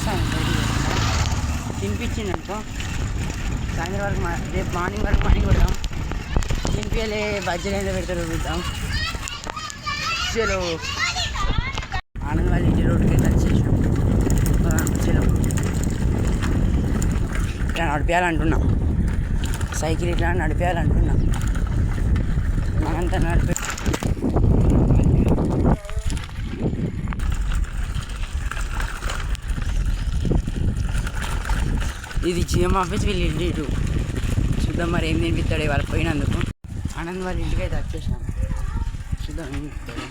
పంపిస్తాను తినిపించిందనుకో సాయంత్రం వరకు రేపు మార్నింగ్ వరకు మనీ కొడదాం. తినిపించలే బజ్జీలు ఏదో పెడతారు చూద్దాం. చలో ఆనంద్ వాళ్ళ ఇంటి రోడ్డుకి టచ్ చేసినాం. చలో ఇట్లా నడిపేయాలంటున్నా, సైకిల్ ఇట్లా నడిపేయాలంటున్నా. మనంతా నడిపే ఇది జిఎం ఆఫీస్, వీళ్ళు ఇంటి ఇటు చూద్దాం మరి ఏం తినిపిస్తాడు వాళ్ళకి పోయినందుకు. ఆనంద్ వాళ్ళ ఇంటికి అయితే వచ్చేసాం. చూద్దాం ఏం తింటాడు.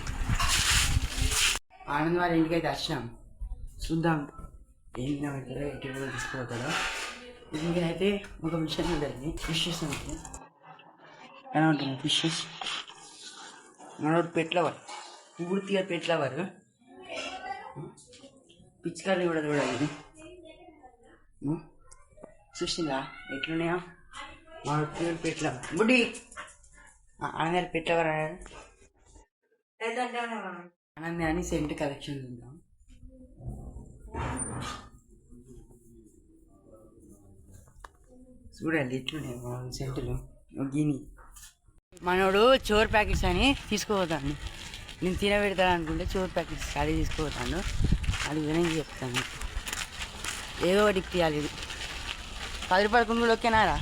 ఆనంద్ వాళ్ళ ఇంటికి అయితే వచ్చాం. చూద్దాం ఏం తినబెడతాడో, ఇంటికి కూడా తీసుకుపోతాడో. ఇంటికైతే ఒక విషయం ఉంటుంది, ఫిషెస్ ఉంటుంది. ఎలా ఉంటుంది ఫిషెస్? మనోడు పెట్లవర్, పూర్తిగా పెట్లవర్. పిచ్చికాయలు కూడా చూడాలి. చూసిందా ఎట్లున్నాయా? మనోడు ప్యూర్ పెట్లవర్. బుడ్డి ఆనంద్ పెట్లవర్ ఆనంద్ అని సెంట్ కలెక్షన్ ఉందాం. చూడండి ఎట్లున్నాయి సెంటులు. గిని మనోడు చోర్ ప్యాకెట్స్ అని తీసుకుపోతాను. నేను తినబెడతాను అనుకుంటే చోర్ ప్యాకెట్స్ ఖాళీ తీసుకుపోతాను. అది వినని చెప్తాను, ఏదో ఒకటి ఇప్పియాలి. ఇది 10 రూపాయల కుంగులు ఓకేనారా?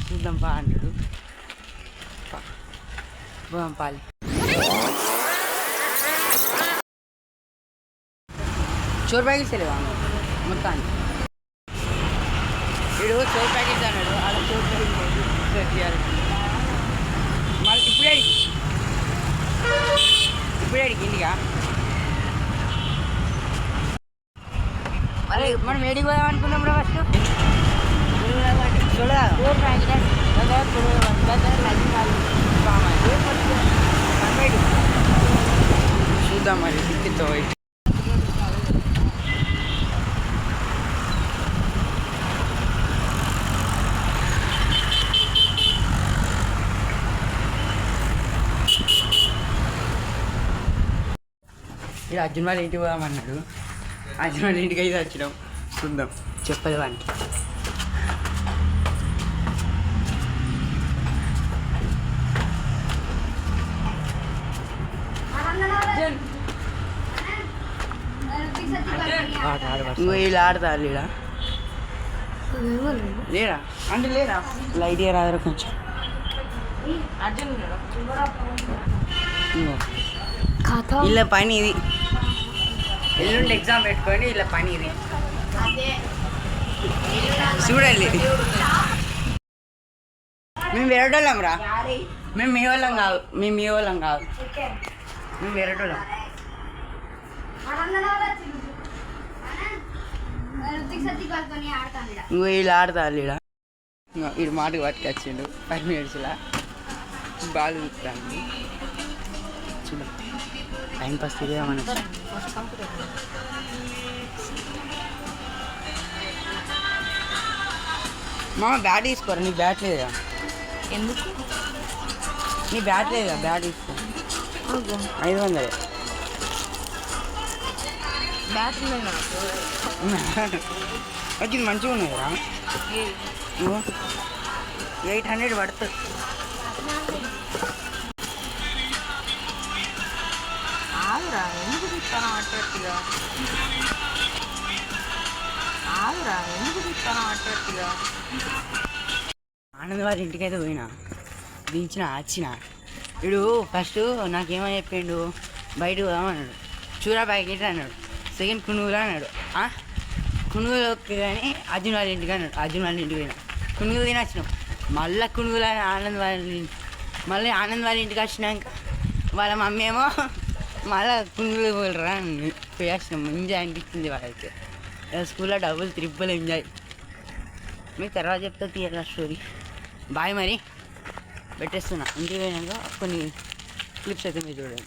చూద్దాం పా అంటాడు. పోదాం పాలి. చోర్ ప్యాకెట్స్ లేవా మొత్తాన్ని? వీడు చోర్ ప్యాకెట్స్ అన్నాడు, అలా చోర్ ప్యాకెట్స్ మళ్ళీ ఇప్పుడే ఇంటిగా మళ్ళీ మనం ఏడికి పోదాం అనుకున్నాం కూడా ఫస్ట్ చూద్దాం మరి తిప్పితో. ఇక్కడ అర్జున్ వాళ్ళ ఇంటికి పోదామన్నాడు. అర్జున్ వాళ్ళ ఇంటికి అయితే వచ్చినాం. చూద్దాం చెప్పదు వానికి. వీళ్ళు ఆడతారు ఈడ లేరా అంటే లేరా లైట్ రాదరా కొంచెం. ఇలా పని ఇది, ఎల్లుండి ఎగ్జామ్ పెట్టుకోండి. ఇలా పని ఇది చూడండి. మేము వేరేటోళ్ళం రా, మేము మీ వాళ్ళం కాదు, మేము మీ వాళ్ళం కాదు, మేము వేరేటోళ్ళం. వీళ్ళు ఆడతారు ఈడ. వీడు మాటకు పట్టుకొచ్చిండు 5 మినిట్స్లా బాగా చూస్తాను. చూడ టైం పాస్ తిరిగా మనకి. మామ బ్యాట్ తీసుకోరా, నీ బ్యాట్ లేదా? ఎందుకు నీ బ్యాట్ లేదా? బ్యాట్ తీసుకో 500. బ్యాట్ వచ్చి మంచిగా ఉన్నాయిరా. 800 పడుతుంది. ఆగురా ఎందుకు తీస్తాను అట్రట్టిగా, ఆగురా ఎందుకు తీస్తాను అట్రట్టిగా. ఆనంద్ వారి ఇంటికి అయితే పోయినా, దించిన వచ్చిన. వీడు ఫస్ట్ నాకేమని చెప్పిండు, బయటకు పోదామన్నాడు. చూరా ప్యాకెట్ అన్నాడు. సెకండ్ కునుగులు అన్నాడు. కునుగులు ఓకే కానీ అర్జున్ వాళ్ళ ఇంటికి అన్నాడు. అర్జున్ వాళ్ళ ఇంటికి పోయినా, కునుగులు తినొచ్చినాం. మళ్ళీ కునుగులు ఆనంద్ వాళ్ళ ఇంటికి వచ్చినాక వాళ్ళ మమ్మీ ఏమో మళ్ళీ కునుగులు పోలరా పోయాచ్చినాం. ఎంజాయ్ అనిపించింది వాళ్ళైతే. స్కూల్లో ట్రిపుల్ ఎంజాయ్. మీకు తర్వాత చెప్తా తీయాల స్టోరీ. బాయ్ మరి పెట్టేస్తున్నా. ఇంటికి పోయినాక కొన్ని క్లిప్స్ అయితే మీరు చూడండి.